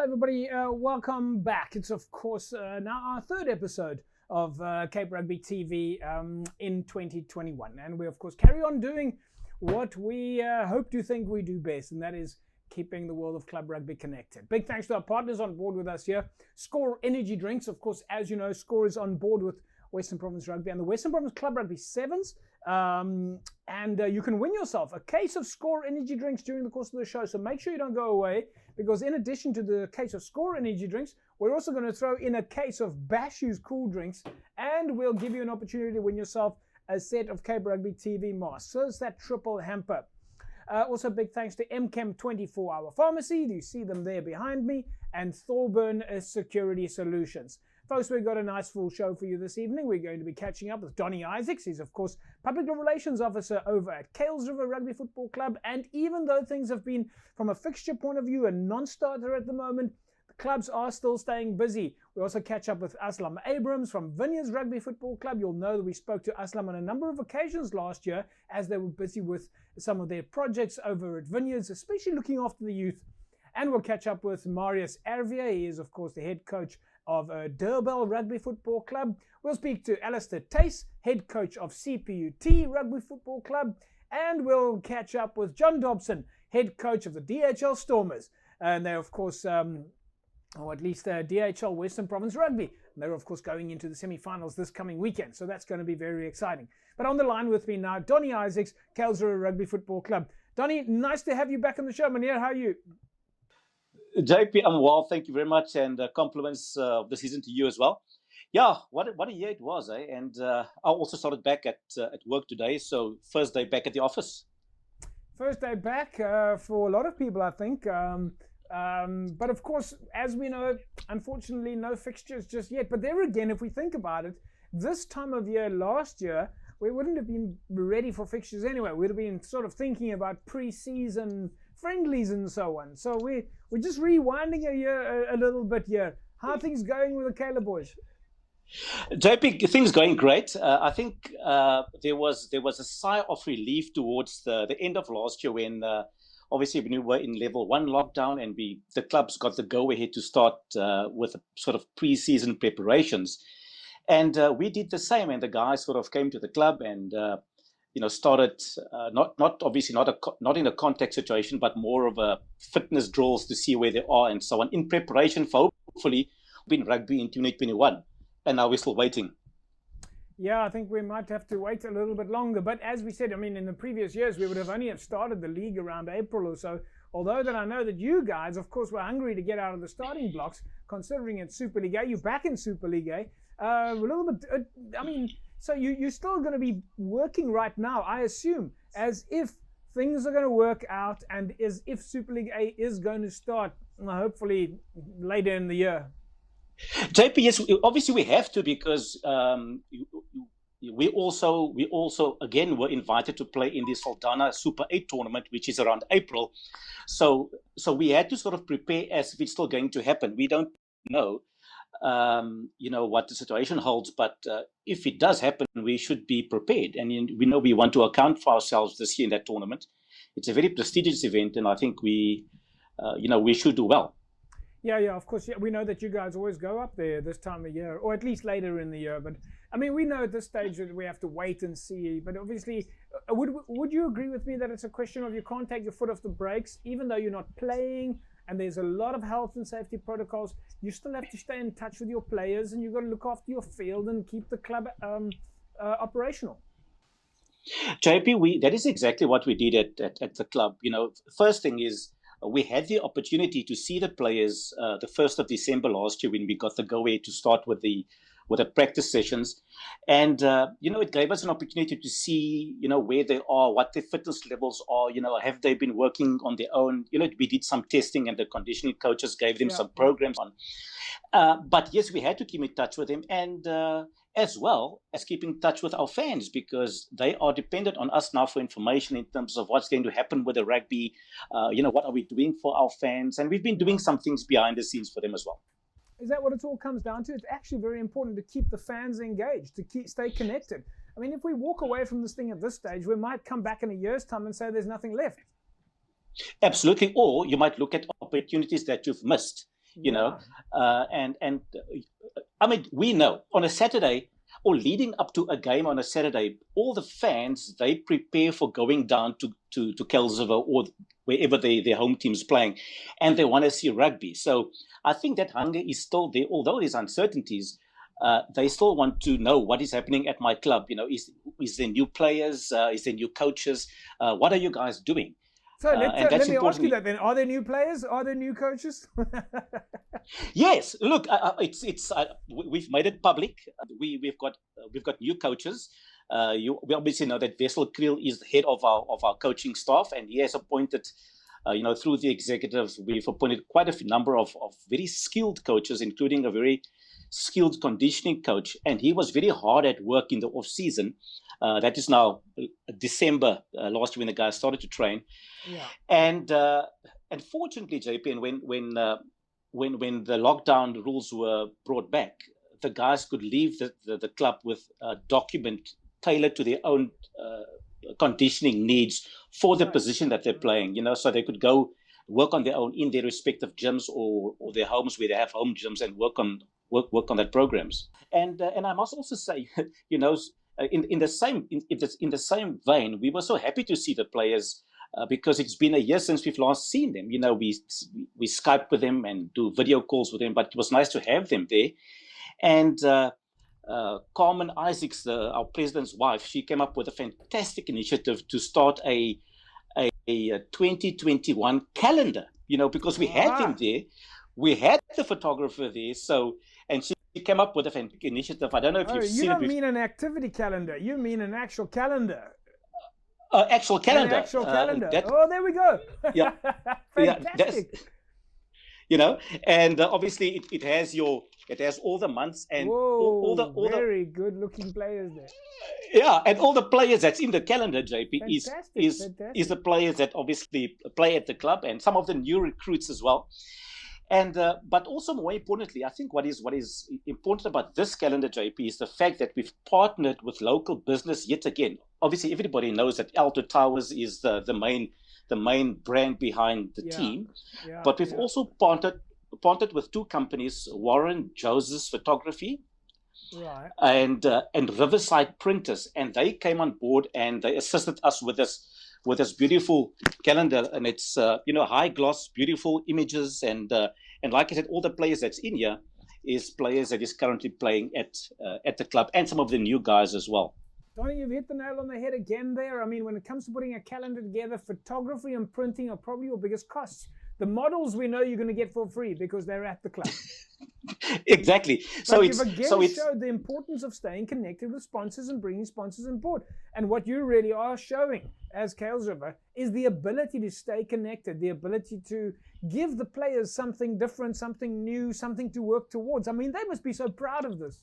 Hello everybody, welcome back. It's of course now our third episode of Cape Rugby TV in 2021, and we of course carry on doing what we hope to think we do best, and that is keeping the world of club rugby connected. Big thanks to our partners on board with us here. Score Energy Drinks, of course, as you know, Score is on board with Western Province Rugby and the Western Province Club Rugby Sevens, and you can win yourself a case of Score Energy Drinks during the course of the show, so make sure you don't go away, because in addition to the case of Score Energy Drinks, we're also going to throw in a case of Bashu's Cool Drinks, and we'll give you an opportunity to win yourself a set of Cape Rugby TV masks. So it's that triple hamper. Also, big thanks to MChem 24-Hour Pharmacy. You see them there behind me. And Thorburn Security Solutions. Folks, we've got a nice full show for you this evening. We're going to be catching up with Donnie Isaacs. He's, of course, Public Relations Officer over at Kales River Rugby Football Club. And even though things have been, from a fixture point of view, a non-starter at the moment, the clubs are still staying busy. We also catch up with Aslam Abrams from Vineyards Rugby Football Club. You'll know that we spoke to Aslam on a number of occasions last year as they were busy with some of their projects over at Vineyards, especially looking after the youth. And we'll catch up with Marius Ervier. He is, of course, the head coach of Durbell Rugby Football Club. We'll speak to Alistair Tace, head coach of CPUT Rugby Football Club. And we'll catch up with John Dobson, head coach of the DHL Stormers. And they're, of course, or at least DHL Western Province Rugby. And they're, of course, going into the semi-finals this coming weekend. So that's going to be very exciting. But on the line with me now, Donnie Isaacs, Kales River Rugby Football Club. Donnie, nice to have you back on the show. Meneer, how are you? JP, I'm well, thank you very much, and compliments of the season to you as well. Yeah, what a year it was, eh? And I also started back at work today, so first day back at the office. First day back for a lot of people, I think. But of course, as we know, unfortunately, no fixtures just yet. But there again, if we think about it, this time of year last year, we wouldn't have been ready for fixtures anyway. We'd have been sort of thinking about pre-season friendlies and so on. So we're just rewinding a little bit here. How are things going with the Kayla boys? JP, things going great. I think there was a sigh of relief towards the end of last year when obviously when we were in level 1 lockdown and the clubs got the go ahead to start with sort of pre-season preparations. And we did the same, and the guys sort of came to the club and started not in a contact situation, but more of a fitness drills to see where they are and so on, in preparation for hopefully being rugby in 2021. And now we're still waiting. Yeah, I think we might have to wait a little bit longer. But as we said, I mean, in the previous years, we would have only have started the league around April or so. Although that I know that you guys, of course, were hungry to get out of the starting blocks, considering it's Super League A. You're back in Super League A. A little bit, so you're still going to be working right now, I assume, as if things are going to work out and as if Super League A is going to start, hopefully, later in the year. JP, yes, obviously we have to, because we also again were invited to play in the Saldanha Super 8 tournament, which is around April. So we had to sort of prepare as if it's still going to happen. We don't know. What the situation holds, but if it does happen, we should be prepared. And we know we want to account for ourselves this year in that tournament. It's a very prestigious event, and I think we should do well. Yeah, of course. Yeah, we know that you guys always go up there this time of year, or at least later in the year. But I mean, we know at this stage that we have to wait and see. But obviously, would you agree with me that it's a question of you can't take your foot off the brakes, even though you're not playing? And there's a lot of health and safety protocols. You still have to stay in touch with your players, and you've got to look after your field and keep the club operational. JP, that is exactly what we did at the club. First thing is we had the opportunity to see the players the 1st of December last year when we got the go-ahead to start with the practice sessions. And, it gave us an opportunity to see, where they are, what their fitness levels are, have they been working on their own? We did some testing and the conditioning coaches gave them some programs on. But yes, we had to keep in touch with them, and as well as keep in touch with our fans, because they are dependent on us now for information in terms of what's going to happen with the rugby. What are we doing for our fans? And we've been doing some things behind the scenes for them as well. Is that what it all comes down to? It's actually very important to keep the fans engaged, to stay connected. I mean, if we walk away from this thing at this stage, we might come back in a year's time and say there's nothing left. Absolutely. Or you might look at opportunities that you've missed. you know, and I mean, we know on a Saturday or leading up to a game on a Saturday, all the fans, they prepare for going down to Kelsriver or wherever their home team's playing, and they want to see rugby. So I think that hunger is still there, although there's uncertainties. They still want to know what is happening at my club. You know, is there new players? Is there new coaches? What are you guys doing? So let me ask you that then. Are there new players? Are there new coaches? Yes. Look, we've made it public. We've got new coaches. We obviously know that Wessel Kriel is the head of our coaching staff, and he has appointed, through the executive, we've appointed quite a number of very skilled coaches, including a very skilled conditioning coach, and he was very hard at work in the off season. That is now December last year when the guys started to train. Yeah. And fortunately, JP, and when the lockdown rules were brought back, the guys could leave the club with a document tailored to their own conditioning needs for the position that they're playing. You know, so they could go work on their own in their respective gyms or their homes where they have home gyms and work on that programs. And I must also say, you know, in the same vein, we were so happy to see the players because it's been a year since we've last seen them. You know, we Skype with them and do video calls with them, but it was nice to have them there. And Carmen Isaacs, our president's wife, she came up with a fantastic initiative to start a 2021 calendar. You know, because we had them there, we had the photographer there, and she came up with a fantastic initiative. I don't know if you've seen it. You don't mean an activity calendar. You mean an actual calendar. Actual calendar. An actual calendar. There we go. Yeah. Fantastic. You know, and obviously it has all the months and all the very good looking players there. Yeah, and all the players that's in the calendar, JP, is the players that obviously play at the club and some of the new recruits as well. And but also more importantly, I think what is important about this calendar, JP, is the fact that we've partnered with local business yet again. Obviously, everybody knows that Alto Towers is the main brand behind the team, but we've also partnered with two companies, Warren Joseph's Photography, right, and Riverside Printers, and they came on board and they assisted us with this beautiful calendar, and it's high gloss, beautiful images, and like I said, all the players that's in here is players that is currently playing at the club, and some of the new guys as well. Donnie, you've hit the nail on the head again there. I mean, when it comes to putting a calendar together, photography and printing are probably your biggest costs. The models we know you're going to get for free because they're at the club. Exactly. But you've again showed the importance of staying connected with sponsors and bringing sponsors on board. And what you really are showing as Kelsriver is the ability to stay connected, the ability to give the players something different, something new, something to work towards. I mean, they must be so proud of this.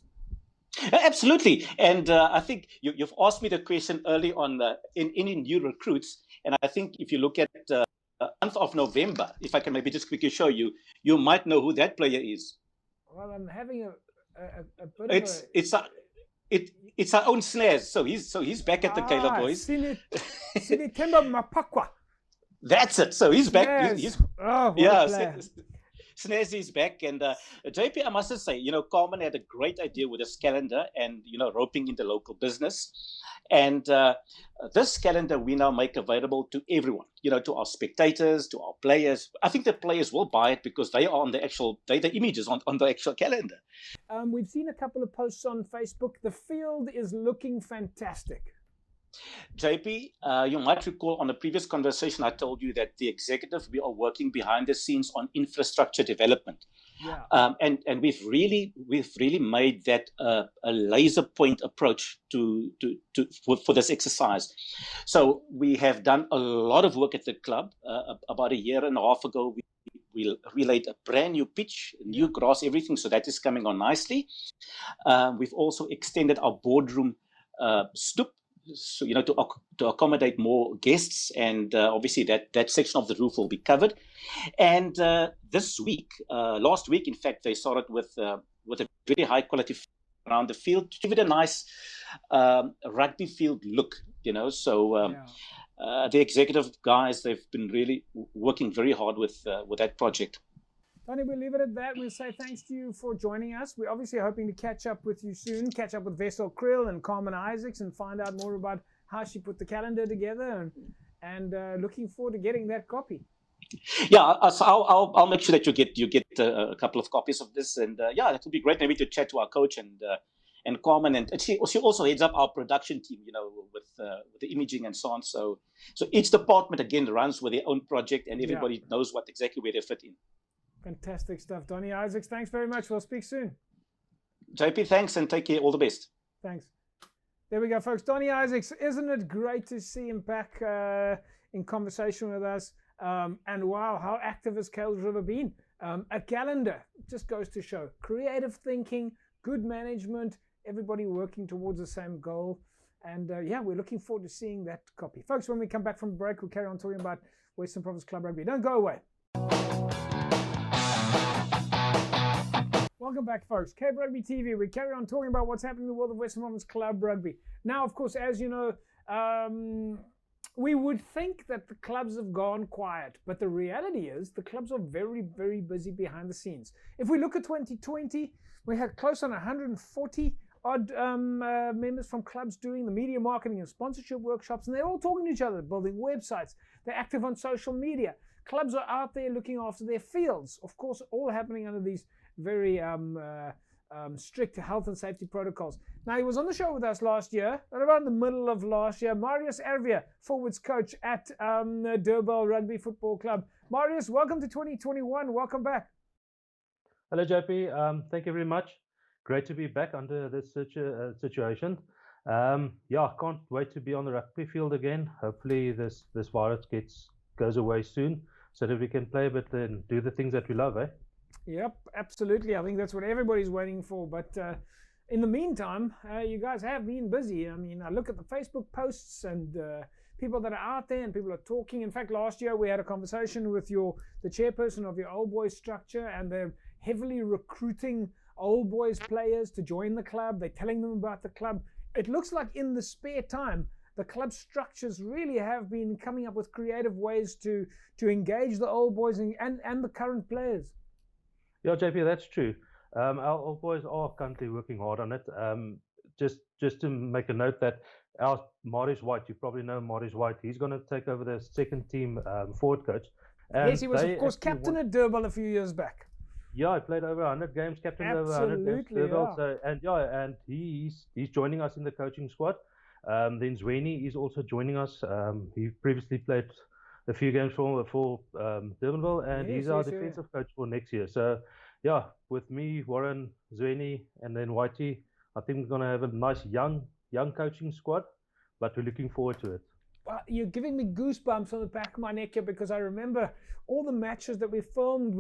Absolutely. And I think you've asked me the question early on in any new recruits. And I think if you look at the month of November, if I can maybe just quickly show you, you might know who that player is. Well, I'm having a bit it's our own Snares. So he's back at the Kayla boys. Sinitemba Mapakwa. That's it. So he's back. Snares is back, and JP, I must just say, Carmen had a great idea with this calendar and, roping in the local business. And this calendar we now make available to everyone, to our spectators, to our players. I think the players will buy it because they are on the images on the actual calendar. We've seen a couple of posts on Facebook. The field is looking fantastic. JP, you might recall on a previous conversation, I told you that the executive, we are working behind the scenes on infrastructure development. Yeah. And we've really made that a laser point approach for this exercise. So we have done a lot of work at the club. About a year and a half ago, we relayed a brand new pitch, new grass, everything. So that is coming on nicely. We've also extended our boardroom stoop. So, to accommodate more guests, and obviously that section of the roof will be covered. And last week, in fact, they started with a very high quality around the field to give it a nice rugby field look, So the executive guys, they've been really working very hard with that project. Donnie, we'll leave it at that. We'll say thanks to you for joining us. We're obviously hoping to catch up with you soon, catch up with Wessel Kriel and Carmen Isaacs and find out more about how she put the calendar together, and looking forward to getting that copy. Yeah, so I'll make sure that you get a couple of copies of this, and yeah, it would be great maybe to chat to our coach and Carmen, and she also heads up our production team, with the imaging and so on. So each department again runs with their own project, and everybody knows exactly where they fit in. Fantastic stuff, Donnie Isaacs. Thanks very much. We'll speak soon. JP, thanks, and take care. All the best. Thanks. There we go, folks. Donnie Isaacs, isn't it great to see him back in conversation with us? And wow, how active has Kales River been? A calendar just goes to show creative thinking, good management, everybody working towards the same goal. And yeah, we're looking forward to seeing that copy. Folks, when we come back from break, we'll carry on talking about Western Province Club Rugby. Don't go away. Welcome back, folks. Cape Rugby TV. We carry on talking about what's happening in the world of Western Province Club Rugby. Now, of course, as you know, we would think that the clubs have gone quiet, but the reality is the clubs are very, very busy behind the scenes. If we look at 2020, we had close on 140 odd members from clubs doing the media marketing and sponsorship workshops, and they're all talking to each other, building websites. They're active on social media. Clubs are out there looking after their fields. Of course, all happening under these very strict health and safety protocols. Now, he was on the show with us last year, around the middle of last year. Marius Ervia, forwards coach at Durban Rugby Football Club. Marius, welcome to 2021. Welcome back. Hello, JP. Thank you very much. Great to be back under this situation. Yeah, can't wait to be on the rugby field again. Hopefully this virus goes away soon so that we can play a bit and do the things that we love, eh? Yep, absolutely. I think that's what everybody's waiting for. But in the meantime, you guys have been busy. I mean, I look at the Facebook posts and people that are out there and people are talking. In fact, last year we had a conversation with the chairperson of your old boys structure, and they're heavily recruiting old boys players to join the club. They're telling them about the club. It looks like in the spare time, the club structures really have been coming up with creative ways to engage the old boys and the current players. Yeah, JP, that's true. Our old boys are currently working hard on it. Just to make a note that our Maurice White, you probably know Maurice White, he's going to take over the second team forward coach. And yes, he was, of course, captain at Durban a few years back. Yeah, I played over 100 games, captain over 100 games. Yeah. So, and he's joining us in the coaching squad. Then Zweni is also joining us. He previously played a few games for Durbanville, and he's our defensive coach for next year. So, yeah, with me, Warren, Zweni, and then Whitey, I think we're going to have a nice young coaching squad, but we're looking forward to it. Well, you're giving me goosebumps on the back of my neck here, because I remember all the matches that we filmed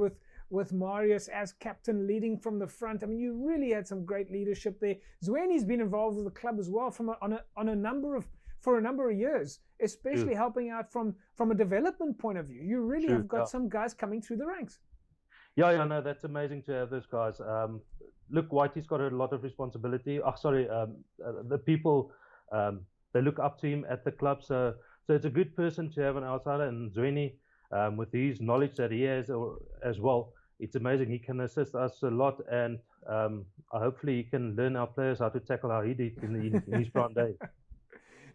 with Marius as captain, leading from the front. I mean, you really had some great leadership there. Zweni's been involved with the club as well for a number of years, especially helping out from a development point of view. You really have got some guys coming through the ranks. Yeah, no, that's amazing to have those guys. Look, Whitey's got a lot of responsibility. The people, they look up to him at the club. So it's a good person to have an outsider. And Zweni, with his knowledge that he has as well, it's amazing. He can assist us a lot, and hopefully he can learn our players how to tackle how he did in his prime days.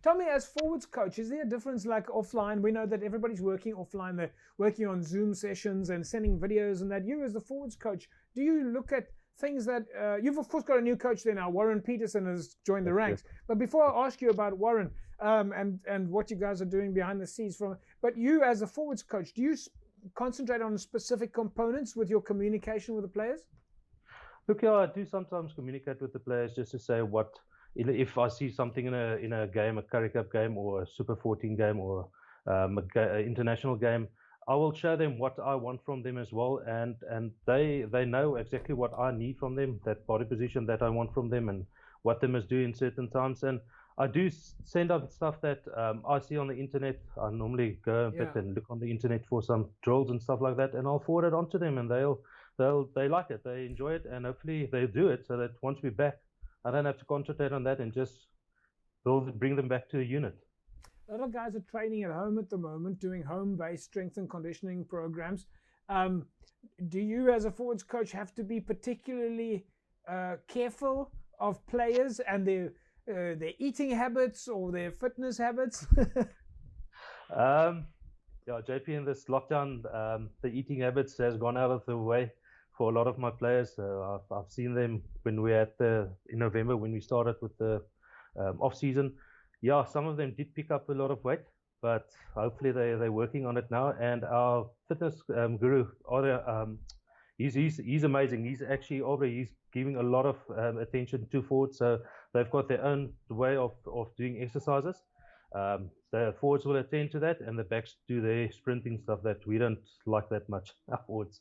Tell me, as forwards coach, is there a difference like offline? We know that everybody's working offline. They're working on Zoom sessions and sending videos and that. You as the forwards coach, do you look at things that you've of course got a new coach there now? Warren Peterson has joined the ranks. Yes. But before I ask you about Warren and what you guys are doing behind the scenes, but you as a forwards coach, do you concentrate on specific components with your communication with the players? Look, yeah, I do sometimes communicate with the players just to say what. If I see something in a game, a Currie Cup game or a Super 14 game or an international game, I will show them what I want from them as well, and they know exactly what I need from them, that body position that I want from them, and what they must do in certain times. And I do send out stuff that I see on the internet. I normally go a bit and look on the internet for some drills and stuff like that, and I'll forward it on to them, and they like it, they enjoy it, and hopefully they do it so that once we're back, I don't have to concentrate on that and just bring them back to the unit. A lot of guys are training at home at the moment, doing home-based strength and conditioning programs. do you as a forwards coach have to be particularly careful of players and their eating habits or their fitness habits? Yeah, JP, in this lockdown, the eating habits has gone out of the way for a lot of my players. I've seen them when we had in November when we started with the off season. Yeah, some of them did pick up a lot of weight, but hopefully they're working on it now. And our fitness guru, he's amazing. He's giving a lot of attention to forwards. So they've got their own way of doing exercises. The forwards will attend to that, and the backs do their sprinting stuff that we don't like that much afterwards.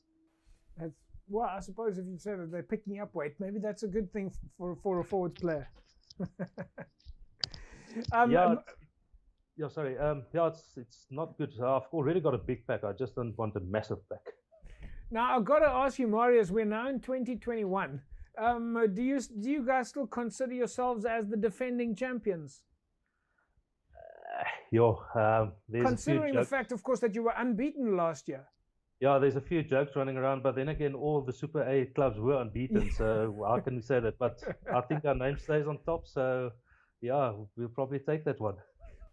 Well, I suppose if you say that they're picking up weight, maybe that's a good thing for a forwards player. It's not good. I've already got a big pack. I just don't want a massive pack. Now, I've got to ask you, Marius, we're now in 2021. Do you guys still consider yourselves as the defending champions? Considering the fact, of course, that you were unbeaten last year. Yeah, there's a few jokes running around, but then again, all the Super A clubs were unbeaten, so how can we say that? But I think our name stays on top, so yeah, we'll probably take that one.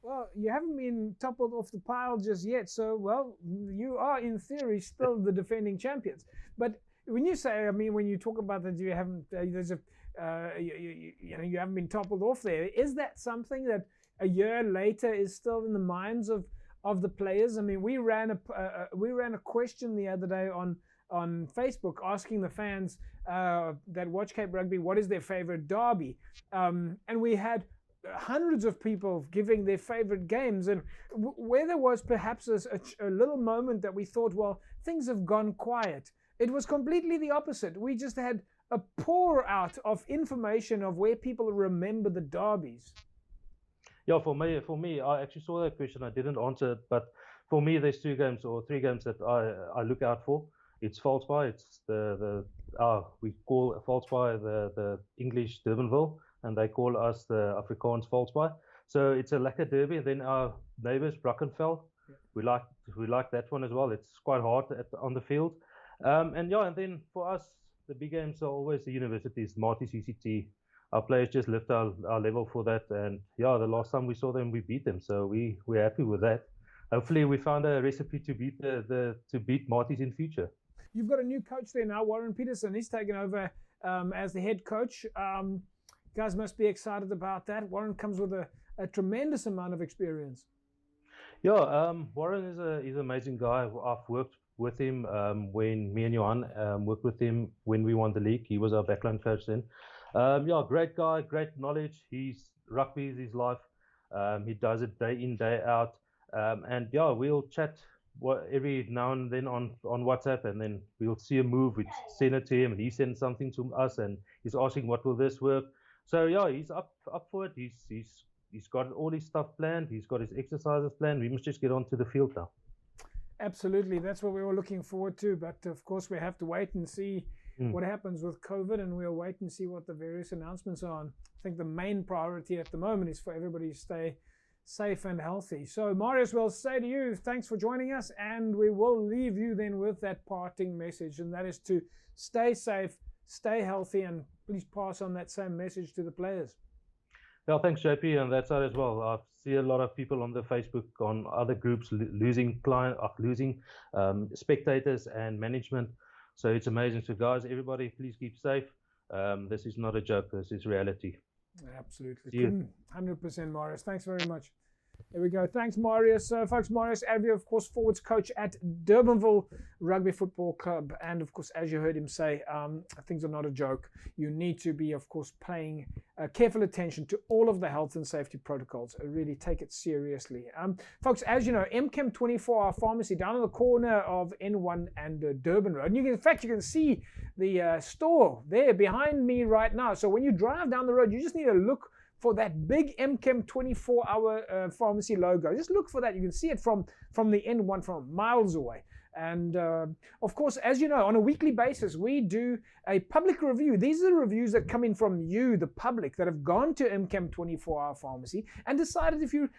Well, you haven't been toppled off the pile just yet, so, well, you are, in theory, still the defending champions. But when you say, I mean, when you talk about that you haven't, you haven't been toppled off there, is that something that a year later is still in the minds of the players? I mean, we ran a question the other day on Facebook asking the fans that watch Cape Rugby what is their favorite derby, and we had hundreds of people giving their favorite games, and where there was perhaps a little moment that we thought, well, things have gone quiet, it was completely the opposite. We just had a pour out of information of where people remember the derbies. Yeah, for me, I actually saw that question. I didn't answer it, but for me, there's 2 games or 3 games that I look out for. It's Valsbaai. It's we call Valsbaai the English Durbanville, and they call us the Afrikaans Valsbaai. So it's a lekker derby. And then our neighbours Brackenfell, we like that one as well. It's quite hard on the field, and then for us, the big games are always the universities, Marty CCT. Our players just lift our level for that, and yeah, the last time we saw them, we beat them, so we're happy with that. Hopefully, we found a recipe to beat Marty's in future. You've got a new coach there now, Warren Peterson. He's taken over as the head coach. Guys must be excited about that. Warren comes with a tremendous amount of experience. Yeah, Warren is an amazing guy. I've worked with him when me and Johan worked with him when we won the league. He was our backline coach then. Great guy, great knowledge. Rugby is his life. He does it day in, day out. And yeah, we'll chat every now and then on WhatsApp, and then we'll see a move. We send it to him, and he sends something to us, and he's asking what will this work. So yeah, he's up for it. He's got all his stuff planned. He's got his exercises planned. We must just get onto the field now. Absolutely, that's what we were looking forward to. But of course, we have to wait and see what happens with COVID, and we'll wait and see what the various announcements are. I think the main priority at the moment is for everybody to stay safe and healthy. So Marius, will say to you, thanks for joining us, and we will leave you then with that parting message, and that is to stay safe, stay healthy, and please pass on that same message to the players. Yeah, thanks, JP, and that's it as well. I see a lot of people on the Facebook, on other groups, losing spectators and management. So it's amazing. So guys, everybody, please keep safe. This is not a joke. This is reality. Absolutely. 100%, Marius. Thanks very much. There we go. Thanks, Marius. Folks, Marius Advia, of course, forwards coach at Durbanville Rugby Football Club. And, of course, as you heard him say, things are not a joke. You need to be, of course, paying careful attention to all of the health and safety protocols. Really take it seriously. Folks, as you know, MChem 24-hour pharmacy down on the corner of N1 and Durban Road. And in fact, you can see the store there behind me right now. So when you drive down the road, you just need to look for that big MChem 24-hour pharmacy logo. Just look for that. You can see it from the N1 from miles away. And of course, as you know, on a weekly basis, we do a public review. These are reviews that come in from you, the public, that have gone to MChem 24-hour pharmacy and decided if you're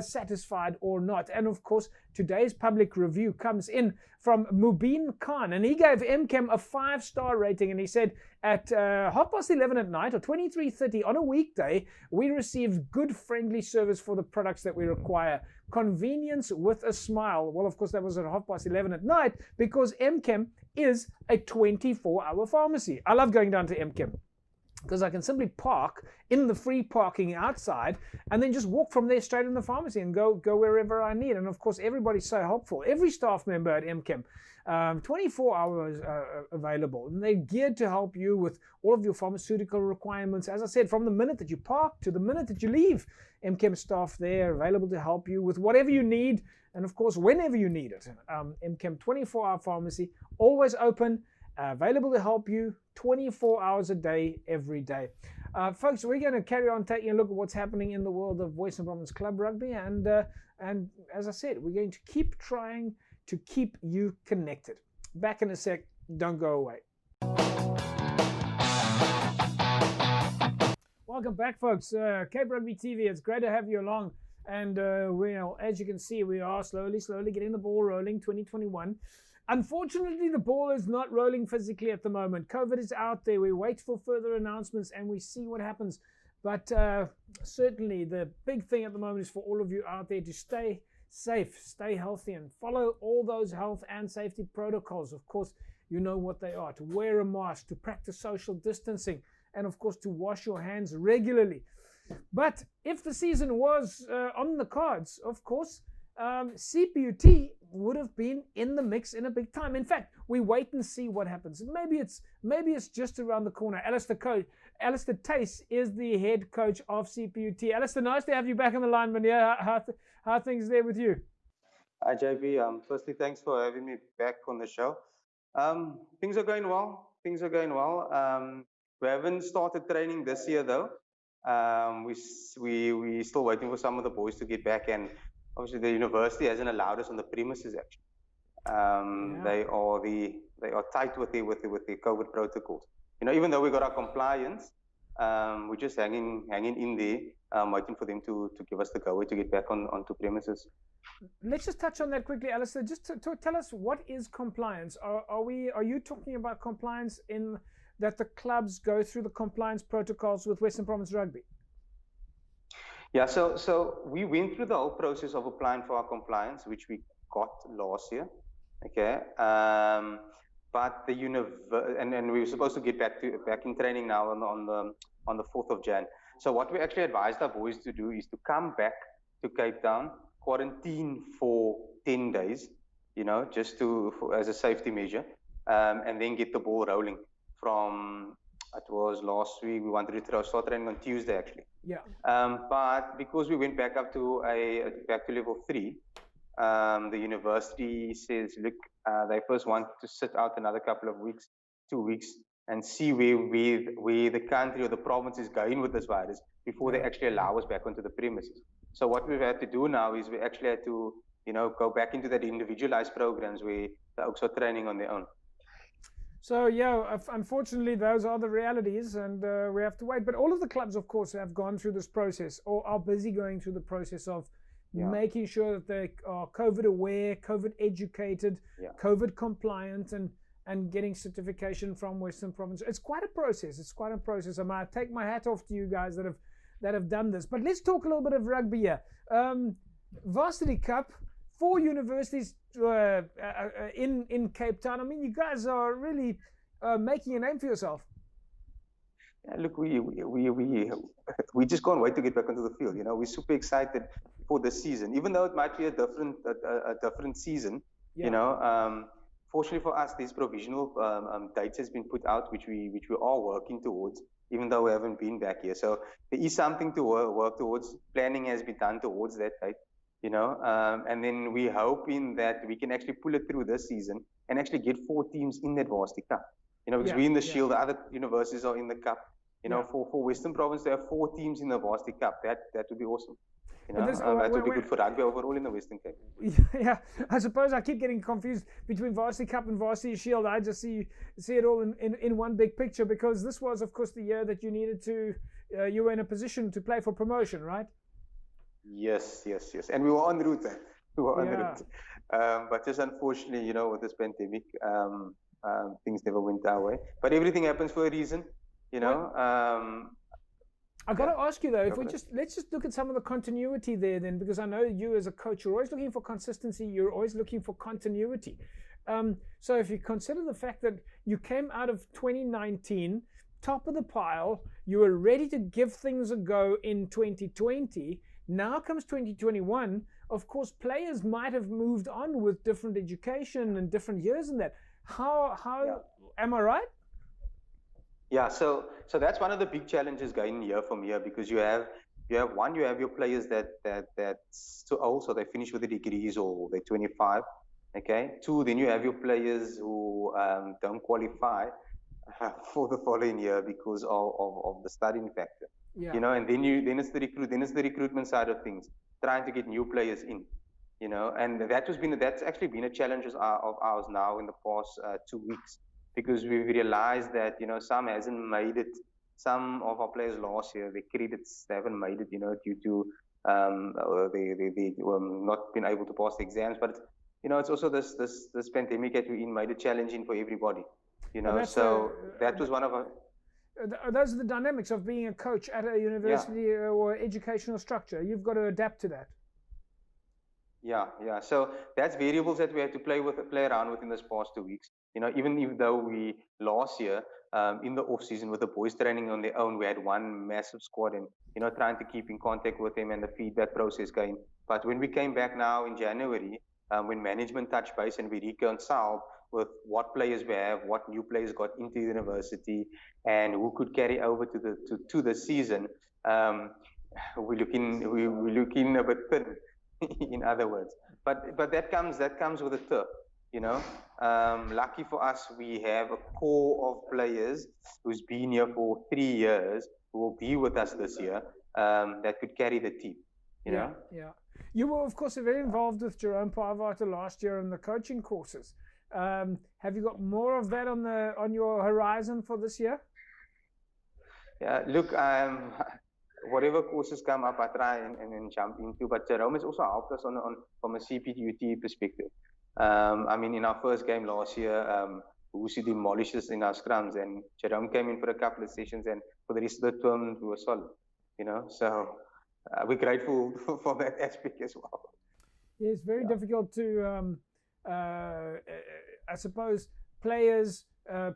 satisfied or not. And of course, today's public review comes in from Mubin Khan, and he gave MChem a 5-star rating, and he said at 11:30 at night or 23:30 on a weekday, we received good, friendly service for the products that we require. Convenience with a smile. Well, of course, that was at 11:30 at night because MChem is a 24-hour pharmacy. I love going down to MChem because I can simply park in the free parking outside and then just walk from there straight in the pharmacy and go wherever I need. And of course, everybody's so helpful. Every staff member at MChem, 24 hours available, and they're geared to help you with all of your pharmaceutical requirements. As I said, from the minute that you park to the minute that you leave, MChem staff there available to help you with whatever you need, and of course, whenever you need it. MChem 24-hour pharmacy, always open, available to help you 24 hours a day, every day. Folks, we're going to carry on taking a look at what's happening in the world of Western Province Club Rugby, and as I said, we're going to keep trying to keep you connected. Back in a sec, don't go away. Welcome back, folks. Cape Rugby TV, it's great to have you along. And well, as you can see, we are slowly getting the ball rolling, 2021. Unfortunately, the ball is not rolling physically at the moment. COVID is out there. We wait for further announcements and we see what happens. But certainly the big thing at the moment is for all of you out there to stay safe, stay healthy, and follow all those health and safety protocols. Of course, you know what they are: to wear a mask, to practice social distancing, and of course to wash your hands regularly. But if the season was on the cards, of course, CPUT would have been in the mix in a big time. In fact, we wait and see what happens. Maybe it's just around the corner. Alistair Tace is the head coach of CPUT. Alistair, nice to have you back on the line, man. Yeah, how are things there with you? Hi, JB. Firstly, thanks for having me back on the show. Things are going well. We haven't started training this year, though. We still waiting for some of the boys to get back, and obviously the university hasn't allowed us on the premises. Actually, they are tight with the COVID protocols. You know, even though we got our compliance, we're just hanging in there, waiting for them to give us the go to get back onto premises. Let's just touch on that quickly, Alistair. Just to tell us, what is compliance? Are you talking about compliance in that the clubs go through the compliance protocols with Western Province Rugby? Yeah, so we went through the whole process of applying for our compliance, which we got last year. Okay, but the and we were supposed to get back in training now on the 4th of Jan. So what we actually advised our boys to do is to come back to Cape Town, quarantine for 10 days, you know, just as a safety measure, and then get the ball rolling. From it was last week, we wanted to start training on Tuesday actually. Yeah. But because we went back up to level 3, the university says, look, they first want to sit out another couple of weeks, 2 weeks, and see where the country or the province is going with this virus before they actually allow us back onto the premises. So what we've had to do now is we actually had to, you know, go back into that individualized programs where the oaks are training on their own. So yeah, unfortunately, those are the realities, and we have to wait. But all of the clubs, of course, have gone through this process, or are busy going through the process of making sure that they are COVID aware, COVID educated, COVID compliant, and getting certification from Western Province. It's quite a process. I take my hat off to you guys that have done this. But let's talk a little bit of rugby here. Varsity Cup. 4 universities in Cape Town. I mean, you guys are really making a name for yourself. Yeah, look, we just can't wait to get back onto the field. You know, we're super excited for the season, even though it might be a different season. Yeah. You know, fortunately for us, these provisional dates has been put out, which we are working towards, even though we haven't been back here. So there is something to work towards. Planning has been done towards that date. You know, and then we're hoping that we can actually pull it through this season and actually get 4 teams in that Varsity Cup. You know, because we're in the Shield, the other universities are in the Cup. You know, for Western Province to have 4 teams in the Varsity Cup, that would be awesome. You know, that would be good for rugby overall in the Western Cape. Yeah, I suppose I keep getting confused between Varsity Cup and Varsity Shield. I just see it all in one big picture, because this was, of course, the year that you needed to, you were in a position to play for promotion, right? Yes. And we were en route. We were en route. But just unfortunately, you know, with this pandemic, things never went our way. But everything happens for a reason, you know. I got to ask you though, if let's just look at some of the continuity there then, because I know you as a coach, you're always looking for consistency, you're always looking for continuity. So if you consider the fact that you came out of 2019, top of the pile, you were ready to give things a go in 2020, now comes 2021, of course, players might have moved on with different education and different years in that. How am I right? Yeah, so that's one of the big challenges going year from year, because you have your players that's too old, so they finish with the degrees or they're 25. Okay. 2, then you have your players who don't qualify for the following year because of the studying factor. Yeah. You know, and then it's the recruitment side of things, trying to get new players in. You know, and that's actually been a challenge of ours now in the past 2 weeks. Because we realized that, you know, some hasn't made it. Some of our players last year, their credits haven't made it, you know, due to they not been able to pass the exams. But you know, it's also this pandemic that we're in made it challenging for everybody. You know, so that was one of our. Those are the dynamics of being a coach at a university or educational structure. You've got to adapt to that. Yeah. So that's variables that we had to play around with in this past 2 weeks. You know, even though we last year in the off season with the boys training on their own, we had one massive squad and, you know, trying to keep in contact with them and the feedback process going. But when we came back now in January, when management touched base and we reconciled with what players we have, what new players got into the university, and who could carry over to the season, we're looking a bit thin. In other words, but that comes with a turf, you know. Lucky for us, we have a core of players who's been here for 3 years, who will be with us this year, that could carry the team, you know. Yeah. You were, of course, very involved with Jerome Parvater last year in the coaching courses. Have you got more of that on your horizon for this year? Yeah, look, whatever courses come up, I try and jump into. But Jerome has also helped us from a CPTUT perspective. I mean, in our first game last year, Wusu demolished us in our scrums, and Jerome came in for a couple of sessions, and for the rest of the term, we were solid. You know, so we're grateful for that aspect as well. Yeah, it's very difficult to, I suppose, players,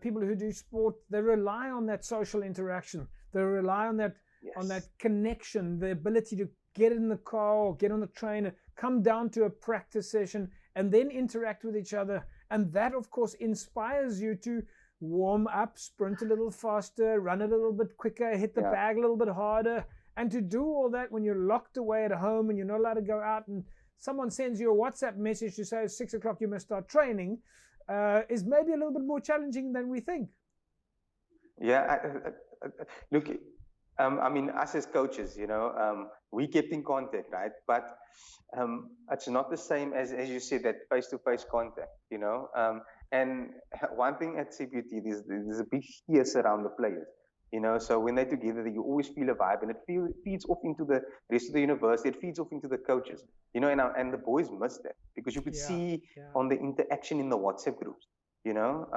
people who do sport, they rely on that social interaction. They rely on that. Yes. On that connection, the ability to get in the car or get on the train, come down to a practice session and then interact with each other. And that, of course, inspires you to warm up, sprint a little faster, run a little bit quicker, hit the bag a little bit harder. And to do all that when you're locked away at home and you're not allowed to go out and someone sends you a WhatsApp message to say 6 o'clock you must start training, is maybe a little bit more challenging than we think. Yeah, look, I mean, us as coaches, you know, we kept in contact, right? But it's not the same as you said, that face-to-face contact, you know. And one thing at CPT, there's a big fierce around the players, you know. So when they're together, you always feel a vibe, and it feeds off into the rest of the university. It feeds off into the coaches, you know. And the boys miss that, because you could see on the interaction in the WhatsApp groups, you know,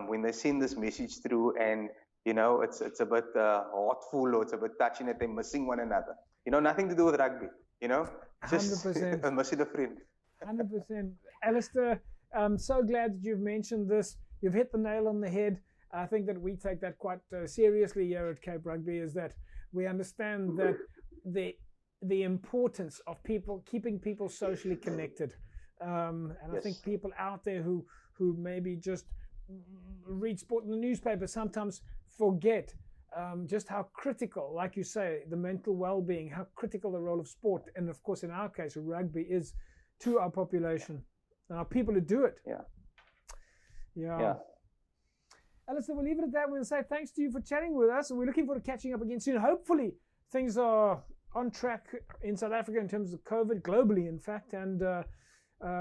when they send this message through, and you know, it's a bit heartful, or it's a bit touching that they're missing one another. You know, nothing to do with rugby, you know, just 100%. Missing a friend. 100%. Alistair, I'm so glad that you've mentioned this. You've hit the nail on the head. I think that we take that quite seriously here at Cape Rugby, is that we understand that the importance of keeping people socially connected. And I think people out there who maybe just read sport in the newspaper sometimes forget just how critical, like you say, the mental well-being, how critical the role of sport, and of course in our case rugby, is to our population and our people who do it. Yeah. Alistair, we'll leave it at that. We'll say thanks to you for chatting with us, and we're looking forward to catching up again soon. Hopefully things are on track in South Africa in terms of COVID, globally, in fact, and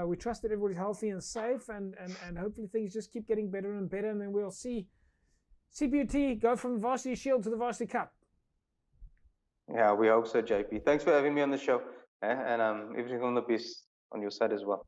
we trust that everybody's healthy and safe, and hopefully things just keep getting better and better, and then we'll see CPUT go from the Varsity Shield to the Varsity Cup. Yeah, we hope so, JP. Thanks for having me on the show, and everything on the best on your side as well.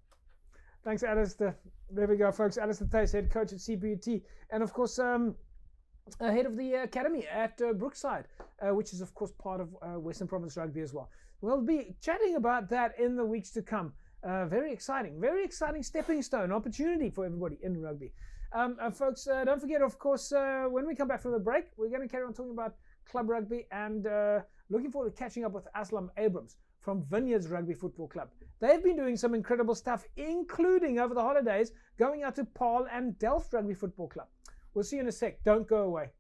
Thanks, Alistair. There we go, folks. Alistair Thuys, head coach at CPUT, and of course, head of the academy at Brookside, which is of course part of Western Province Rugby as well. We'll be chatting about that in the weeks to come. Very exciting stepping stone opportunity for everybody in rugby. Folks, don't forget, of course, when we come back from the break, we're going to carry on talking about club rugby, and looking forward to catching up with Aslam Abrams from Vineyards Rugby Football Club. They've been doing some incredible stuff, including over the holidays, going out to Paarl and Delft Rugby Football Club. We'll see you in a sec. Don't go away.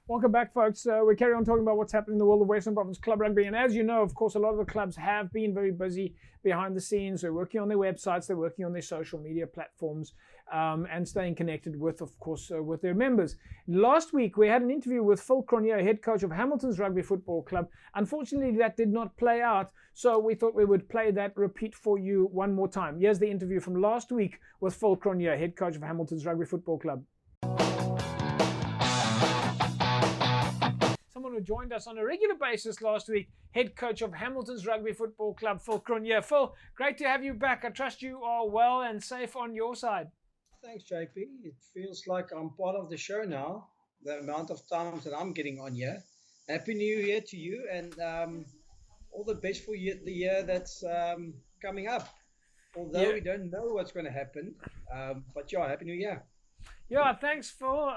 Welcome back, folks. We carry on talking about what's happening in the world of Western Province Club Rugby. And as you know, of course, a lot of the clubs have been very busy behind the scenes. They're working on their websites. They're working on their social media platforms, and staying connected with, of course, with their members. Last week, we had an interview with Phil Cronje, head coach of Hamilton's Rugby Football Club. Unfortunately, that did not play out, so we thought we would play that repeat for you one more time. Here's the interview from last week with Phil Cronje, head coach of Hamilton's Rugby Football Club. Someone who joined us on a regular basis last week, head coach of Hamilton's Rugby Football Club, Phil Cronje. Phil, great to have you back. I trust you are well and safe on your side. Thanks, JP. It feels like I'm part of the show now, the amount of times that I'm getting on here. Happy New Year to you, and all the best for you, the year that's coming up. Although we don't know what's going to happen, but yeah, Happy New Year. Yeah, thanks, Phil.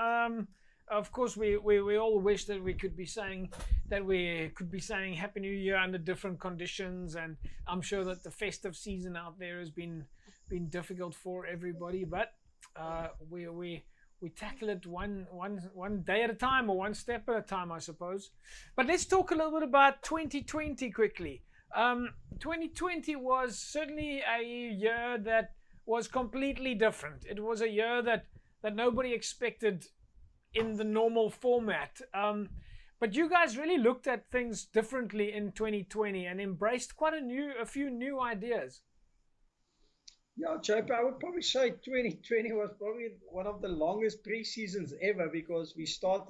Of course, we all wish that we could be saying Happy New Year under different conditions, and I'm sure that the festive season out there has been difficult for everybody, but we tackle it one day at a time, or one step at a time, I suppose. But let's talk a little bit about 2020 quickly. 2020 was certainly a year that was completely different. It was a year that nobody expected in the normal format. But you guys really looked at things differently in 2020 and embraced quite a few new ideas. Yeah, JP, I would probably say 2020 was probably one of the longest pre-seasons ever, because we started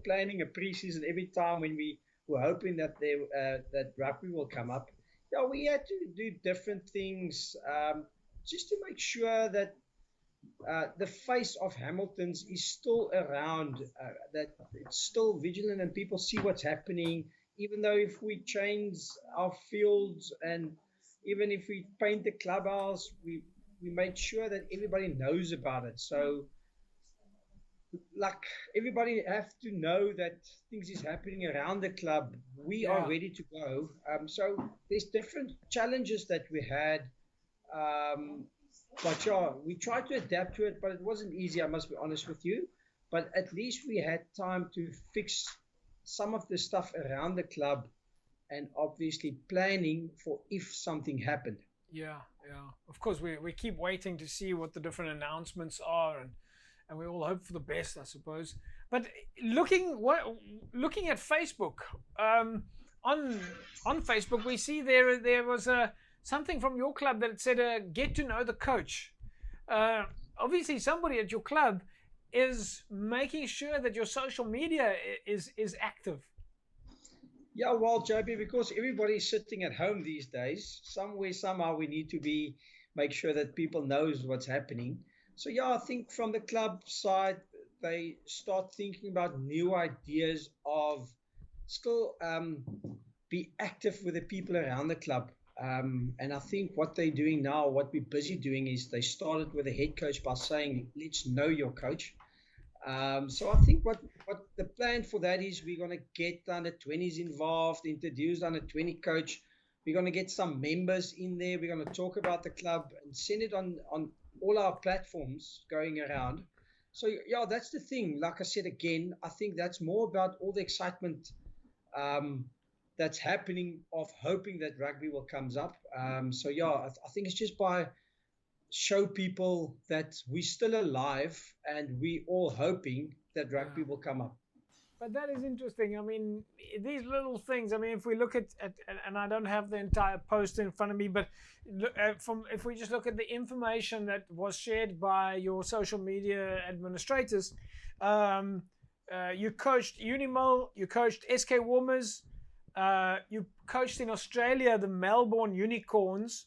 planning a pre-season every time when we were hoping that that rugby will come up. Yeah, we had to do different things just to make sure that the face of Hamilton's is still around, that it's still vigilant and people see what's happening, even though if we change our fields and even if we paint the clubhouse, we made sure that everybody knows about it. So, like, everybody have to know that things is happening around the club. We are ready to go. So there's different challenges that we had. But yeah, we tried to adapt to it, but it wasn't easy, I must be honest with you. But at least we had time to fix some of the stuff around the club, and obviously planning for if something happened. Yeah. Of course, we keep waiting to see what the different announcements are, and we all hope for the best, I suppose. But looking at Facebook, on Facebook, we see there was something from your club that said, get to know the coach. Obviously, somebody at your club is making sure that your social media is active. Yeah, well, JP, because everybody's sitting at home these days, somehow we need to make sure that people knows what's happening. So yeah, I think from the club side, they start thinking about new ideas of still be active with the people around the club. And I think what they're doing now, what we're busy doing, is they started with the head coach by saying, let's know your coach. So I think what the plan for that is, we're going to get under 20s involved, introduce under 20 coach. We're going to get some members in there. We're going to talk about the club and send it on all our platforms going around. So yeah, that's the thing. Like I said again, I think that's more about all the excitement that's happening of hoping that rugby will comes up. So yeah, I think it's just by show people that we're still alive and we all hoping that rugby will come up. But that is interesting. I mean, these little things. I mean, if we look at and I don't have the entire post in front of me, but if we just look at the information that was shared by your social media administrators, you coached Unimil, you coached SK Warmers, you coached in Australia the Melbourne Unicorns,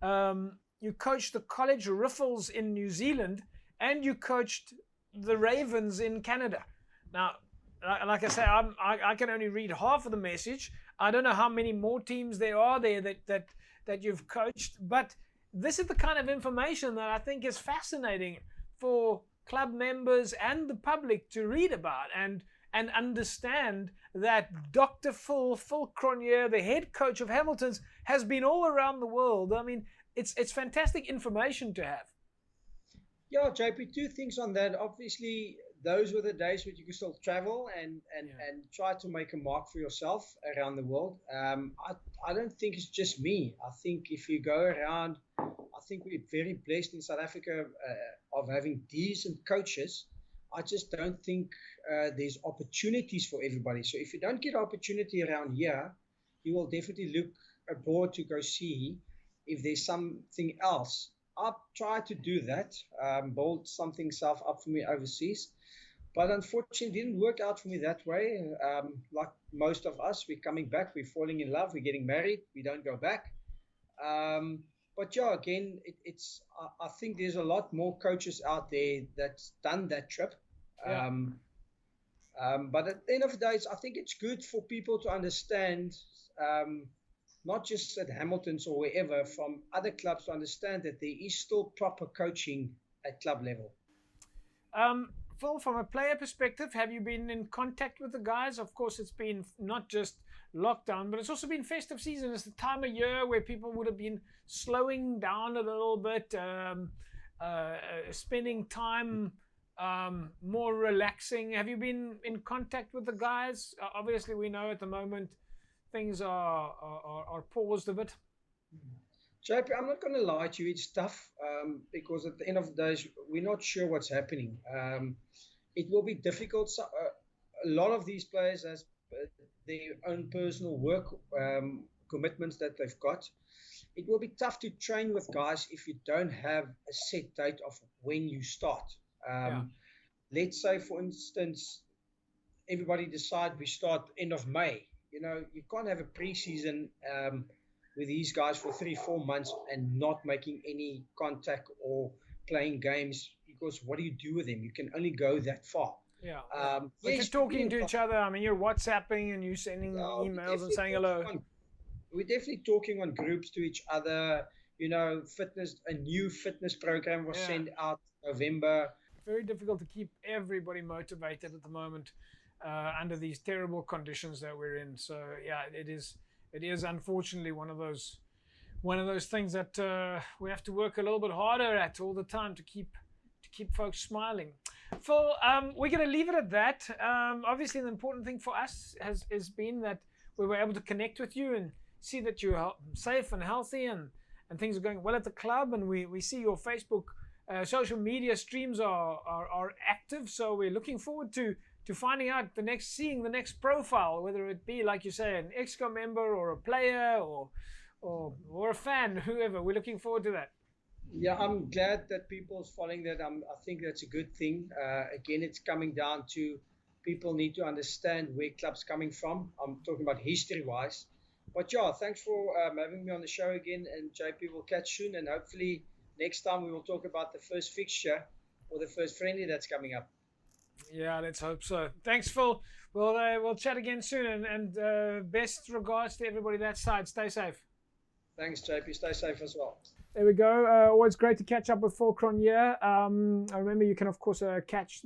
you coached the College Riffles in New Zealand, and you coached the Ravens in Canada. Now, like I say, I can only read half of the message. I don't know how many more teams there are there that you've coached, but this is the kind of information that I think is fascinating for club members and the public to read about and understand that Dr. Phil Cronje, the head coach of Hamilton's, has been all around the world. I mean, it's fantastic information to have. Yeah, JP, two things on that. Obviously, those were the days when you could still travel and try to make a mark for yourself around the world. I don't think it's just me. I think if you go around, I think we're very blessed in South Africa of having decent coaches. I just don't think there's opportunities for everybody. So if you don't get opportunity around here, you will definitely look abroad to go see if there's something else. I've tried to do that, build something self up for me overseas. But unfortunately, it didn't work out for me that way. Like most of us, we're coming back, we're falling in love, we're getting married, we don't go back. But yeah, again, I think there's a lot more coaches out there that's done that trip. Yeah. But at the end of the day, I think it's good for people to understand, not just at Hamilton's or wherever, from other clubs to understand that there is still proper coaching at club level. Phil, from a player perspective, have you been in contact with the guys? Of course, it's been not just lockdown, but it's also been festive season. It's the time of year where people would have been slowing down a little bit, spending time more relaxing. Have you been in contact with the guys? Obviously, we know at the moment things are paused a bit. JP, I'm not going to lie to you, it's tough because at the end of the day, we're not sure what's happening. It will be difficult. So, a lot of these players have their own personal work commitments that they've got. It will be tough to train with guys if you don't have a set date of when you start. Let's say, for instance, everybody decide we start end of May. You know, you can't have a pre-season with these guys for 3-4 months and not making any contact or playing games, because what do you do with them? You can only go that far. Yeah. But yes, you're talking to each other. I mean, you're WhatsApping and you're sending emails and saying hello. We're definitely talking on groups to each other. You know, a new fitness program was sent out November. Very difficult to keep everybody motivated at the moment under these terrible conditions that we're in. So yeah, it is unfortunately one of those things that we have to work a little bit harder at all the time to keep folks smiling. Phil, we're going to leave it at that. Obviously, the important thing for us has been that we were able to connect with you and see that you're safe and healthy and things are going well at the club. And we see your Facebook social media streams are active. So we're looking forward to finding out seeing the next profile, whether it be, like you say, an ExCo member or a player or a fan, whoever. We're looking forward to that. Yeah, I'm glad that people's following that. I think that's a good thing. Again, it's coming down to people need to understand where club's coming from. I'm talking about history-wise. But yeah, thanks for having me on the show again. And JP will catch soon. And hopefully next time we will talk about the first fixture or the first friendly that's coming up. Yeah, let's hope so. Thanks, Phil. We'll chat again soon. And best regards to everybody that side. Stay safe. Thanks, JP. Stay safe as well. There we go. Always great to catch up with Phil Cronje. I remember you can, of course, catch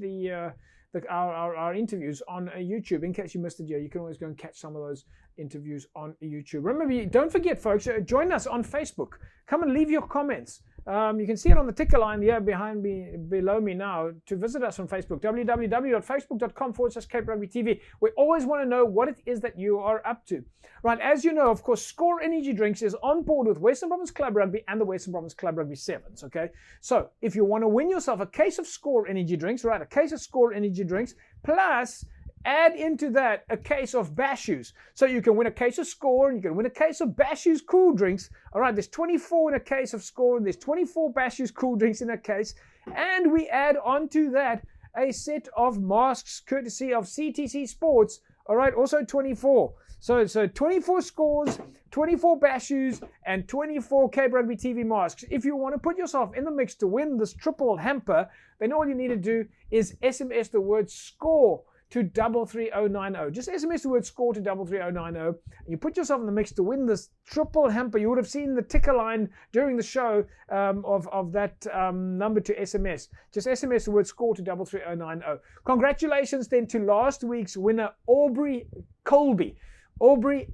our interviews on YouTube. In case you missed it, you can always go and catch some of those interviews on YouTube. Remember, don't forget, folks, join us on Facebook. Come and leave your comments. You can see it on the ticker line here below me now to visit us on Facebook, www.facebook.com/CapeRugbyTV. We always want to know what it is that you are up to. Right, as you know, of course, Score Energy Drinks is on board with Western Province Club Rugby and the Western Province Club Rugby Sevens, okay? So if you want to win yourself a case of Score Energy Drinks, right, a case of Score Energy Drinks, plus add into that a case of Bashu's. So you can win a case of Score and you can win a case of Bashu's cool drinks. All right, there's 24 in a case of Score and there's 24 Bashu's cool drinks in a case. And we add onto that a set of masks courtesy of CTC Sports. All right, also 24. So 24 Scores, 24 Bashu's, and 24 Cape Rugby TV masks. If you want to put yourself in the mix to win this triple hamper, then all you need to do is SMS the word SCORE to 33090. Just SMS the word SCORE to 33090. You put yourself in the mix to win this triple hamper. You would have seen the ticker line during the show of that number to SMS. Just SMS the word SCORE to 33090. Congratulations then to last week's winner, Aubrey Colby. Aubrey,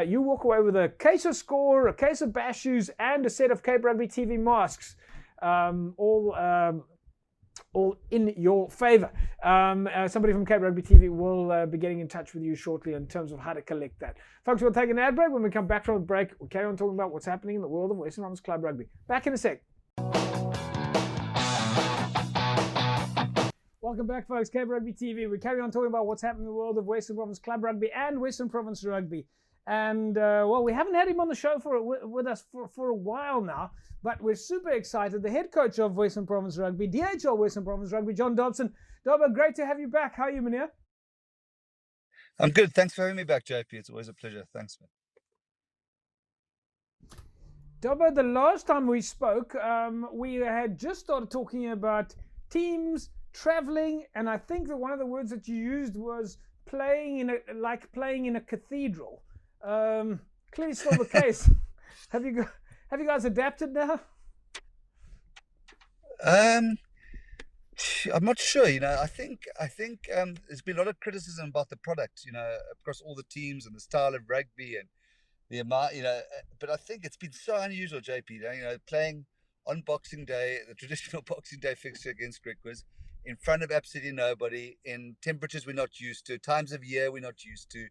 you walk away with a case of Score, a case of Bashu's, and a set of Cape Rugby TV masks. All in your favor. Somebody from Cape Rugby TV will be getting in touch with you shortly in terms of how to collect that. Folks, we'll take an ad break. When we come back from the break, we'll carry on talking about what's happening in the world of Western Province Club Rugby. Back in a sec. Welcome back, folks. Cape Rugby TV. We carry on talking about what's happening in the world of Western Province Club Rugby and Western Province Rugby. And, well, we haven't had him on the show with us for a while now, but we're super excited. The head coach of Western Province Rugby, DHL Western Province Rugby, John Dobson. Dobber, great to have you back. How are you, Meneer? I'm good. Thanks for having me back, JP. It's always a pleasure. Thanks, man. Dobber, the last time we spoke, we had just started talking about teams, traveling, and I think that one of the words that you used was playing in a cathedral. Clearly still the case. Have you guys adapted now? I'm not sure. I think there's been a lot of criticism about the product. Across all the teams and the style of rugby and the amount. But I think it's been so unusual, JP. Playing on Boxing Day, the traditional Boxing Day fixture against Griquas, in front of absolutely nobody, in temperatures we're not used to, times of year we're not used to.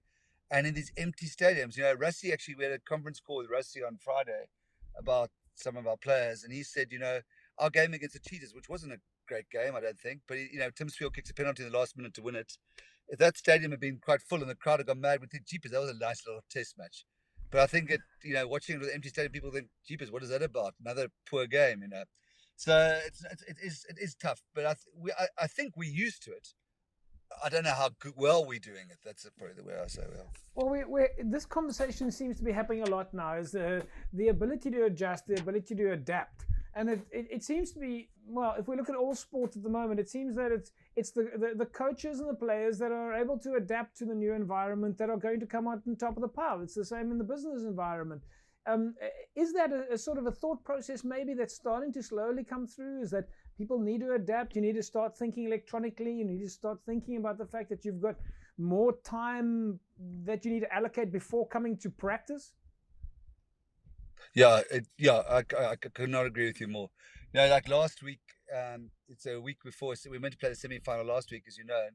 And in these empty stadiums, Rusty, actually, we had a conference call with Rusty on Friday about some of our players. And he said, our game against the Cheetahs, which wasn't a great game, I don't think. But, Tim Spiel kicks a penalty in the last minute to win it. If that stadium had been quite full and the crowd had gone mad with the Jeepers, that was a nice little test match. But I think, watching it with an empty stadium, people think, Jeepers, what is that about? Another poor game, So it is tough. But I think we're used to it. I don't know how well we're doing it. That's probably the way I say well. Well, this conversation seems to be happening a lot now, is the ability to adjust, the ability to adapt. And it seems to be, well, if we look at all sports at the moment, it seems that it's the coaches and the players that are able to adapt to the new environment that are going to come out on top of the pile. It's the same in the business environment. Is that a sort of a thought process maybe that's starting to slowly come through? Is that people need to adapt? You need to start thinking electronically. You need to start thinking about the fact that you've got more time that you need to allocate before coming to practice? Yeah, I could not agree with you more. Like last week, it's a week before, so we meant to play the semi-final last week, as you know,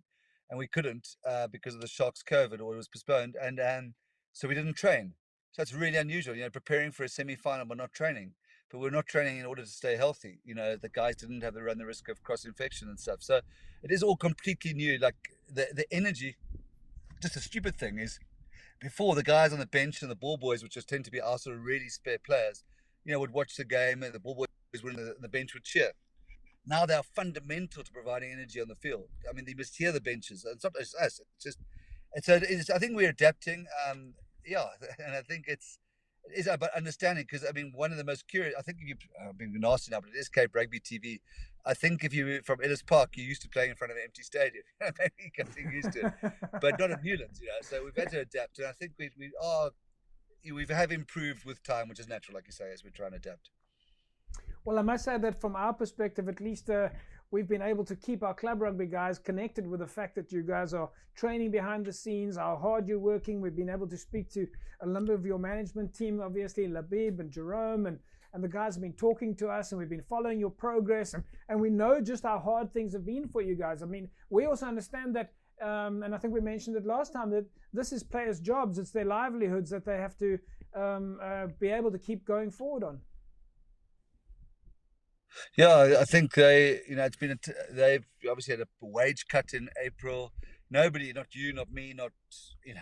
and we couldn't because of the Sharks' COVID, or it was postponed, and so we didn't train. So it's really unusual, preparing for a semi-final but not training. But we're not training in order to stay healthy. The guys didn't have to run the risk of cross-infection and stuff. So it is all completely new. Like the energy, just a stupid thing is, before the guys on the bench and the ball boys, which just tend to be our sort of really spare players, would watch the game and the ball boys would, and the bench would cheer. Now they are fundamental to providing energy on the field. I mean, they must hear the benches. It's not just us. I think we're adapting. And I think it is about understanding, because one of the most curious, I think if I've been nasty now, but it is Cape Rugby TV. I think if you from Ellis Park, you're used to playing in front of an empty stadium. Maybe you're getting used to it, but not at Newlands, So we've had to adapt, and I think we have improved with time, which is natural, like you say, as we're trying to adapt. Well, I must say that from our perspective, at least, we've been able to keep our club rugby guys connected with the fact that you guys are training behind the scenes, how hard you're working. We've been able to speak to a number of your management team, obviously, Labib and Jerome, and the guys have been talking to us, and we've been following your progress, and we know just how hard things have been for you guys. We also understand that, and I think we mentioned it last time, that this is players' jobs. It's their livelihoods that they have to be able to keep going forward on. Yeah, I think they've obviously had a wage cut in April. nobody, not you, not me, not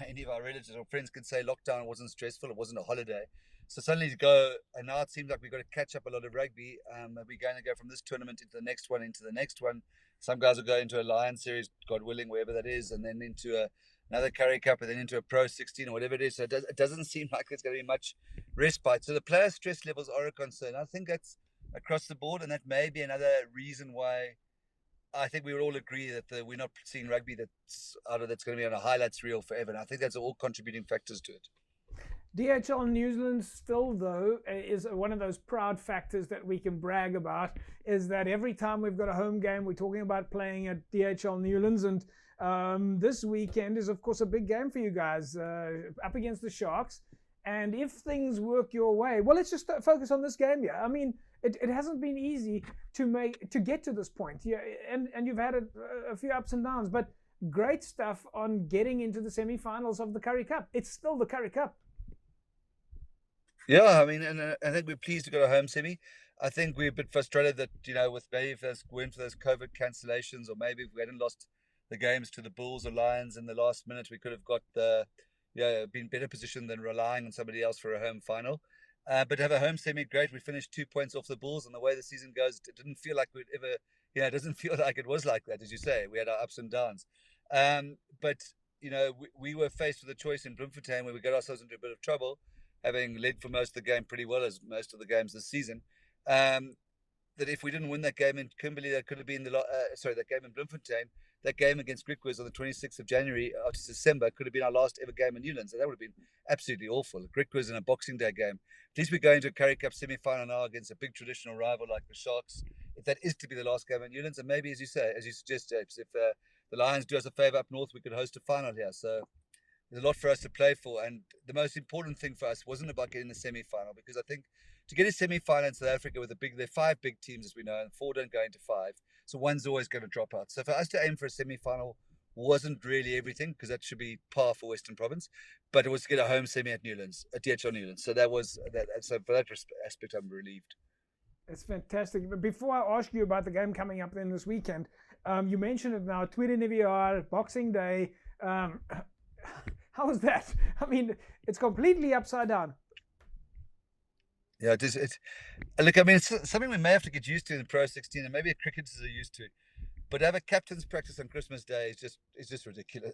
any of our relatives or friends can say lockdown wasn't stressful. It wasn't a holiday. So suddenly to go, and now it seems like we've got to catch up a lot of rugby. We're going to go from this tournament into the next one, into the next one. Some guys will go into a Lions series, God willing, wherever that is, and then into another Currie Cup, and then into a Pro 16 or whatever it is. So it doesn't seem like there's going to be much respite. So the player stress levels are a concern. I think that's across the board, and that may be another reason why I think we would all agree that we're not seeing rugby that's going to be on a highlights reel forever. And I think that's all contributing factors to it. DHL New Zealand still, though, is one of those proud factors that we can brag about, is that every time we've got a home game, we're talking about playing at DHL Newlands. And this weekend is, of course, a big game for you guys, up against the Sharks. And if things work your way, well, let's just focus on this game here. I mean, it hasn't been easy to get to this point. Yeah, and you've had a few ups and downs, but great stuff on getting into the semi-finals of the Currie Cup. It's still the Currie Cup. Yeah, I mean, and I think we're pleased to go to home semi. I think we're a bit frustrated that, with maybe if those weren't for those COVID cancellations, or maybe if we hadn't lost the games to the Bulls or Lions in the last minute, we could have got been better positioned than relying on somebody else for a home final. But to have a home semi, great. We finished 2 points off the Bulls, and the way the season goes, it didn't feel like we'd ever, it doesn't feel like it was like that, as you say. We had our ups and downs. But we were faced with a choice in Bloemfontein where we got ourselves into a bit of trouble, having led for most of the game pretty well as most of the games this season. That if we didn't win that game in Kimberley, that could have been that game in Bloemfontein, that game against Griquas on the 26th of December could have been our last ever game in Newlands. And that would have been absolutely awful. Griquas in a Boxing Day game. At least we go into a Currie Cup semi-final now against a big traditional rival like the Sharks. If that is to be the last game in Newlands, and maybe, as you suggest, Japes, if the Lions do us a favour up north, we could host a final here. So there's a lot for us to play for. And the most important thing for us wasn't about getting the semi-final, because I think to get a semi-final in South Africa with there are 5 big teams, as we know, and 4 don't go into 5. So one's always going to drop out. So for us to aim for a semi-final wasn't really everything, because that should be par for Western Province, but it was to get a home semi at Newlands, at DHL Newlands. So that was that. So for that aspect, I'm relieved. It's fantastic. But before I ask you about the game coming up then this weekend, you mentioned it now, Tweede Nuwejaar, Boxing Day. How was that? I mean, it's completely upside down. Yeah, look, I mean, it's something we may have to get used to in the Pro 16, and maybe cricketers are used to. But to have a captain's practice on Christmas Day is just ridiculous.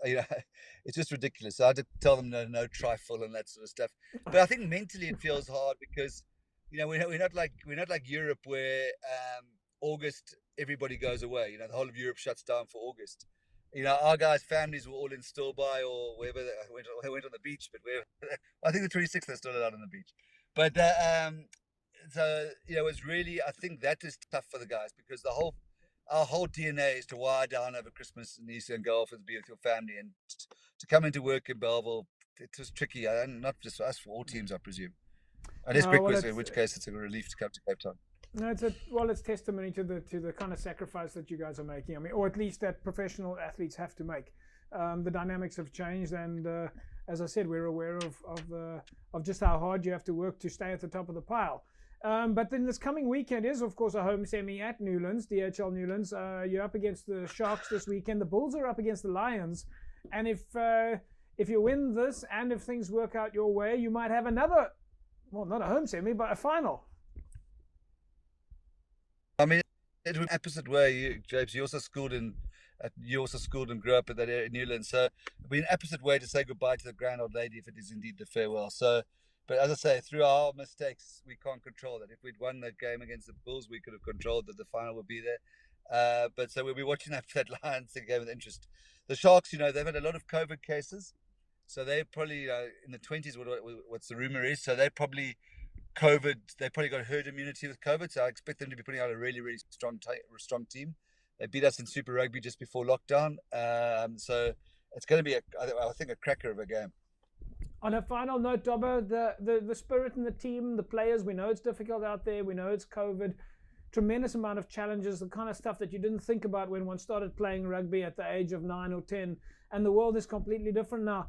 It's just ridiculous. So I had to tell them no trifle and that sort of stuff. But I think mentally it feels hard because we're not like Europe where August everybody goes away. The whole of Europe shuts down for August. Our guys' families were all in Stilbaai or wherever they went on the beach. But I think the 26th they're still out on the beach. But so it's really, I think that is tough for the guys, because our whole DNA is to wire down over Christmas and Easter and go off and be with your family, and to come into work in Belleville, it was tricky, and not just for us, for all teams, I presume. Unless Griquas, in which case it's a relief to come to Cape Town. No, it's testimony to the kind of sacrifice that you guys are making. I mean, or at least that professional athletes have to make. The dynamics have changed, and as I said, we're aware of just how hard you have to work to stay at the top of the pile. But then this coming weekend is, of course, a home semi at Newlands, DHL Newlands. You're up against the Sharks this weekend. The Bulls are up against the Lions. And if you win this, and if things work out your way, you might have another, well, not a home semi, but a final. I mean, it was an opposite way, James. You also schooled and grew up at that area in Newlands. So it'd be an opposite way to say goodbye to the grand old lady if it is indeed the farewell. So, but as I say, through our mistakes, we can't control that. If we'd won that game against the Bulls, we could have controlled that the final would be there. But so we'll be watching that Lions game with interest. The Sharks, they've had a lot of COVID cases. So they're probably in the 20s, what's the rumor is. So they probably got herd immunity with COVID. So I expect them to be putting out a really, really strong team. They beat us in Super Rugby just before lockdown. So it's going to be, I think, a cracker of a game. On a final note, Dobbo, the spirit in the team, the players, we know it's difficult out there. We know it's COVID. Tremendous amount of challenges, the kind of stuff that you didn't think about when one started playing rugby at the age of 9 or 10. And the world is completely different now.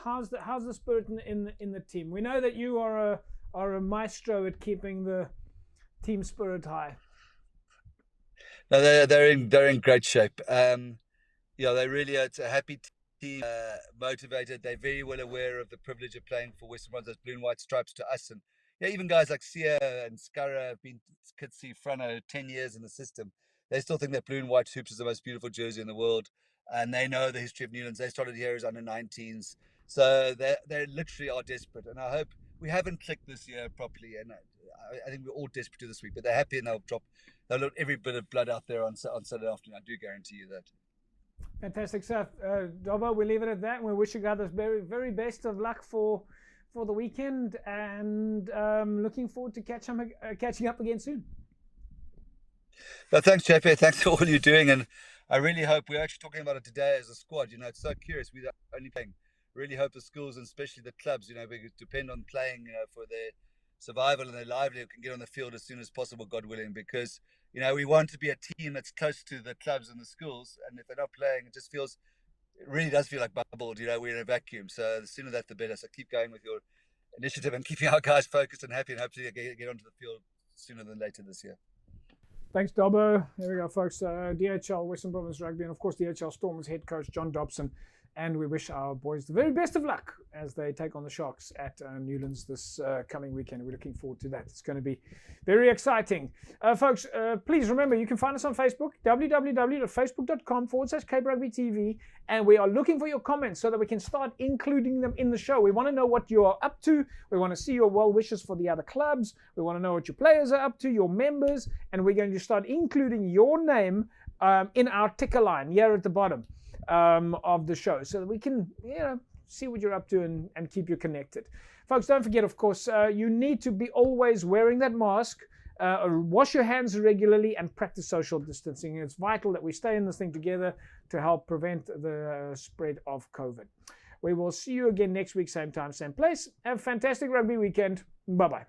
How's the spirit in the team? We know that you are a maestro at keeping the team spirit high. No, they're in great shape. Yeah, they really are. It's a happy team, motivated. They're very well aware of the privilege of playing for Western Province, those blue and white stripes to us. And yeah, even guys like Sia and Scarra have been Kitsy Frano 10 years in the system. They still think that blue and white hoops is the most beautiful jersey in the world. And they know the history of Newlands. They started here as under 19s. So they literally are desperate. And I hope we haven't clicked this year properly. And I think we're all desperate to this week. But they're happy and they'll look every bit of blood out there on Saturday afternoon. I do guarantee you that. Fantastic stuff. Dobbo, we'll leave it at that. And we wish you guys the very, very best of luck for the weekend. And looking forward to catching up again soon. Well, thanks, JP. Thanks for all you're doing. And I really hope, we're actually talking about it today as a squad. It's so curious. We're only playing. Really hope the schools and especially the clubs, we depend on playing, for their survival and their livelihood, can get on the field as soon as possible, God willing, because we want to be a team that's close to the clubs and the schools, and if they're not playing, it really does feel like bubbled. We're in a vacuum. So the sooner that, the better. So keep going with your initiative and keeping our guys focused and happy, and hopefully get onto the field sooner than later this year. Thanks, Dobbo. There we go, folks. DHL, Western Province Rugby, and of course DHL Stormers head coach John Dobson. And we wish our boys the very best of luck as they take on the Sharks at Newlands this coming weekend. We're looking forward to that. It's going to be very exciting. Folks, please remember, you can find us on Facebook, www.facebook.com/Cape Rugby TV. And we are looking for your comments so that we can start including them in the show. We want to know what you are up to. We want to see your well wishes for the other clubs. We want to know what your players are up to, your members. And we're going to start including your name in our ticker line here at the bottom of the show, so that we can see what you're up to and keep you connected. Folks, don't forget, of course, you need to be always wearing that mask, wash your hands regularly, and practice social distancing. It's vital that we stay in this thing together to help prevent the spread of COVID. We will see you again next week, same time, same place. Have a fantastic rugby weekend. Bye-bye.